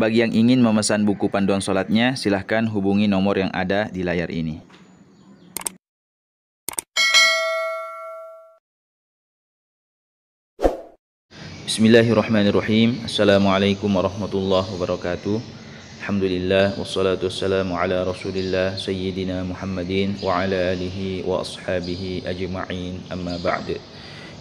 Bagi yang ingin memesan buku panduan sholatnya, silahkan hubungi nomor yang ada di layar ini. Bismillahirrahmanirrahim. Assalamualaikum warahmatullahi wabarakatuh. Alhamdulillah, wassalatu wassalamu ala rasulillah Sayyidina Muhammadin wa ala alihi wa ashabihi ajma'in, amma ba'd.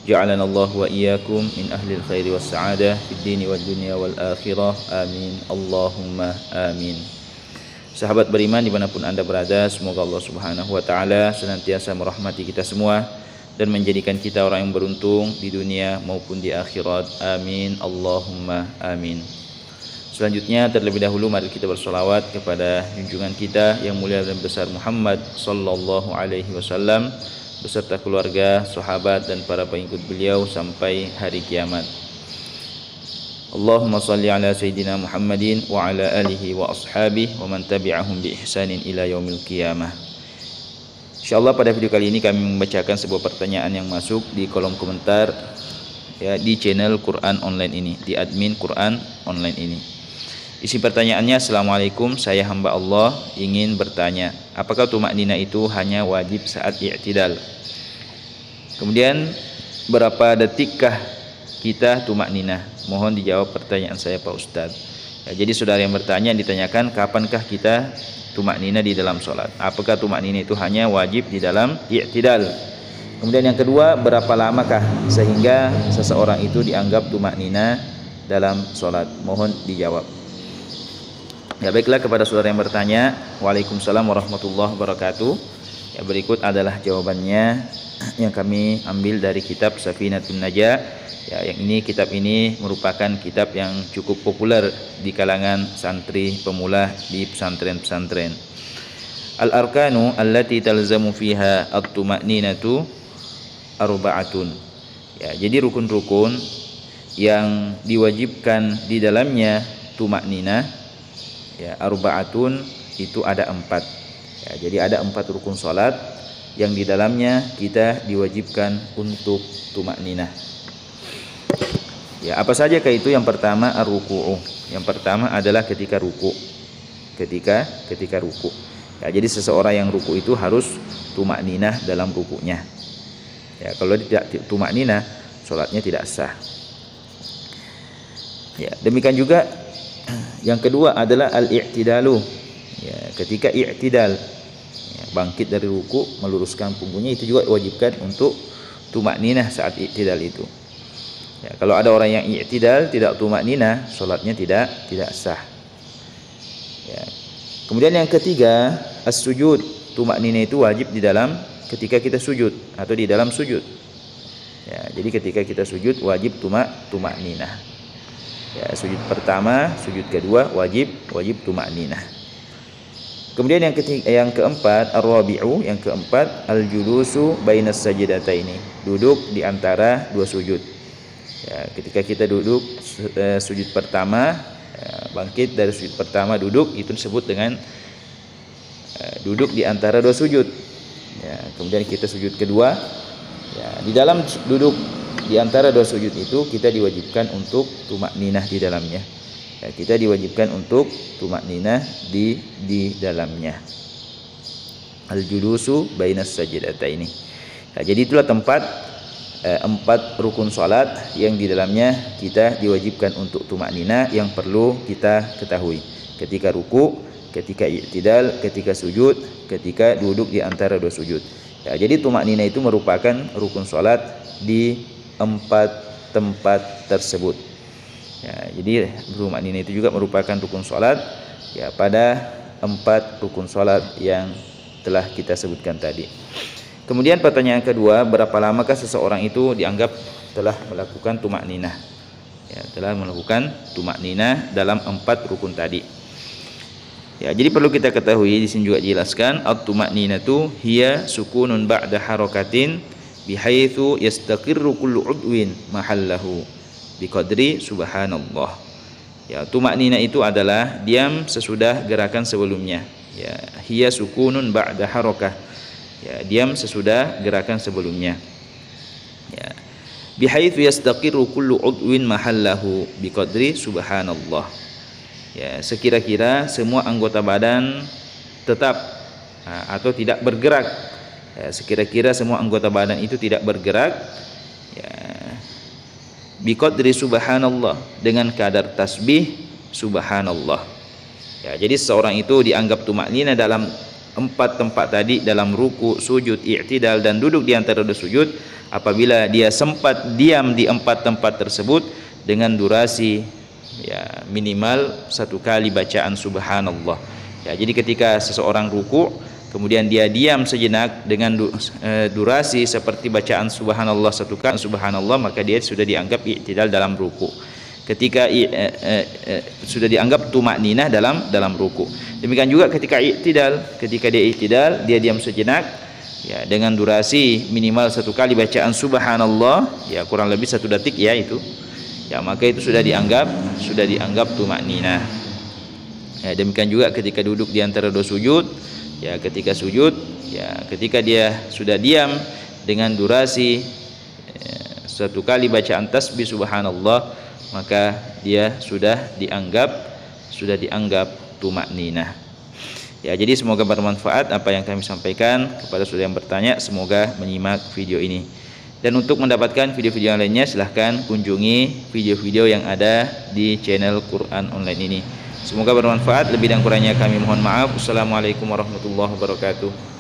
Ja'alana Allah wa iyyakum min ahlil khairi was sa'adah fid dini wad dunya wal akhirah, amin, Allahumma amin. Sahabat beriman dimanapun anda berada, semoga Allah subhanahu wa ta'ala senantiasa merahmati kita semua dan menjadikan kita orang yang beruntung di dunia maupun di akhirat, amin, Allahumma amin. Selanjutnya terlebih dahulu mari kita bersolawat kepada junjungan kita yang mulia dan besar Muhammad sallallahu alaihi wasallam beserta keluarga, sahabat dan para pengikut beliau sampai hari kiamat. Allahumma salli ala Sayyidina Muhammadin wa ala alihi wa ashabihi wa man tabi'ahum bi ihsanin ila yaumil qiyamah. Insyaallah pada video kali ini kami membacakan sebuah pertanyaan yang masuk di kolom komentar ya, di channel Quran Online ini, di admin Quran Online ini. Isi pertanyaannya, Assalamualaikum, saya hamba Allah ingin bertanya, apakah tumakninah itu hanya wajib saat i'tidal? Kemudian berapa detikkah kita tumakninah? Mohon dijawab pertanyaan saya Pak Ustadz. Ya, jadi saudara yang bertanya ditanyakan kapankah kita tumakninah di dalam sholat? Apakah tumakninah itu hanya wajib di dalam i'tidal? Kemudian yang kedua, berapa lamakah sehingga seseorang itu dianggap tumakninah dalam sholat? Mohon dijawab. Ya baiklah, kepada saudara yang bertanya, Waalaikumsalam warahmatullahi wabarakatuh. Ya, berikut adalah jawabannya yang kami ambil dari kitab Safinatun Najah. Ya, yang ini kitab ini merupakan kitab yang cukup populer di kalangan santri pemula di pesantren-pesantren. Al-arkanu allati talzamu fiha at-tuma'ninatu arba'atun. Ya, jadi rukun-rukun yang diwajibkan di dalamnya tumakninah ya, arba'atun itu ada 4 ya, jadi ada 4 rukun salat yang di dalamnya kita diwajibkan untuk tumakninah ya. Apa saja kah itu? Yang pertama ar-ruku'u. Yang pertama adalah ketika ruku. Ketika ruku ya, jadi seseorang yang ruku itu harus tumakninah dalam rukunya ya. Kalau tidak tumakninah, salatnya tidak sah ya. Demikian juga yang kedua adalah al-i'tidalu ya, ketika i'tidal ya, bangkit dari ruku meluruskan punggungnya, itu juga diwajibkan untuk tumakninah saat i'tidal itu ya. Kalau ada orang yang i'tidal tidak tumakninah, salatnya tidak sah ya. Kemudian yang ketiga as-sujud. Tumakninah itu wajib di dalam ketika kita sujud atau di dalam sujud ya. Jadi ketika kita sujud wajib tumakninah ya, sujud pertama, sujud kedua wajib tumakninah. Kemudian yang keempat ar-rabi'u, yang keempat al-julusu bainas sajdataini, duduk di antara dua sujud ya. Ketika kita duduk sujud pertama ya, bangkit dari sujud pertama duduk, itu disebut dengan duduk di antara dua sujud ya. Kemudian kita sujud kedua ya, di dalam duduk di antara dua sujud itu kita diwajibkan untuk tumakninah di dalamnya ya, kita diwajibkan untuk tumakninah di dalamnya. Al-julusu bainas sajdataini ya, jadi itulah tempat 4 rukun salat yang di dalamnya kita diwajibkan untuk tumakninah yang perlu kita ketahui ketika ruku, ketika i'tidal, ketika sujud, ketika duduk di antara dua sujud ya. Jadi tumakninah itu merupakan rukun salat di 4 tempat tersebut ya. Jadi tumakninah itu juga merupakan rukun salat ya pada 4 rukun salat yang telah kita sebutkan tadi. Kemudian pertanyaan kedua, berapa lamakah seseorang itu dianggap telah melakukan tumakninah ya, telah melakukan tumakninah dalam 4 rukun tadi ya. Jadi perlu kita ketahui di sini juga dijelaskan at-tumakninatu hiya sukunun ba'da harakatin bihaitsu yastaqirru kullu udwin mahallahu biqadri subhanallah ya. Tumakninah itu adalah diam sesudah gerakan sebelumnya ya. Hiya sukunun ba'da harakah ya, diam sesudah gerakan sebelumnya ya. Bihaitsu yastaqirru kullu udwin mahallahu biqadri subhanallah ya, sekira-kira semua anggota badan tetap atau tidak bergerak, ya, sekira-kira semua anggota badan itu tidak bergerak, ya, biqadri subhanallah, dengan kadar tasbih subhanallah. Ya, jadi seseorang itu dianggap tumaknina dalam 4 tempat tadi, dalam ruku, sujud, i'tidal, dan duduk di antara dua sujud, apabila dia sempat diam di 4 tempat tersebut dengan durasi, ya, minimal 1 kali bacaan subhanallah. Ya, jadi ketika seseorang ruku kemudian dia diam sejenak dengan durasi seperti bacaan subhanallah 1 kali subhanallah, maka dia sudah dianggap i'tidal dalam ruku. Ketika sudah dianggap tumakninah dalam ruku. Demikian juga ketika i'tidal, ketika dia i'tidal, dia diam sejenak, ya, dengan durasi minimal 1 kali bacaan subhanallah, ya, kurang lebih 1 detik, ya, itu, ya, maka itu sudah dianggap tumakninah. Ya, demikian juga ketika duduk di antara dua sujud, ya, ketika sujud, ya, ketika dia sudah diam dengan durasi 1 kali bacaan tasbih subhanallah, maka dia sudah dianggap tumakninah. Ya, jadi semoga bermanfaat apa yang kami sampaikan. Kepada saudara yang bertanya, semoga menyimak video ini. Dan untuk mendapatkan video-video yang lainnya, silahkan kunjungi video-video yang ada di channel Quran Online ini. Semoga bermanfaat. Lebih dan kurangnya kami mohon maaf. Wassalamualaikum warahmatullahi wabarakatuh.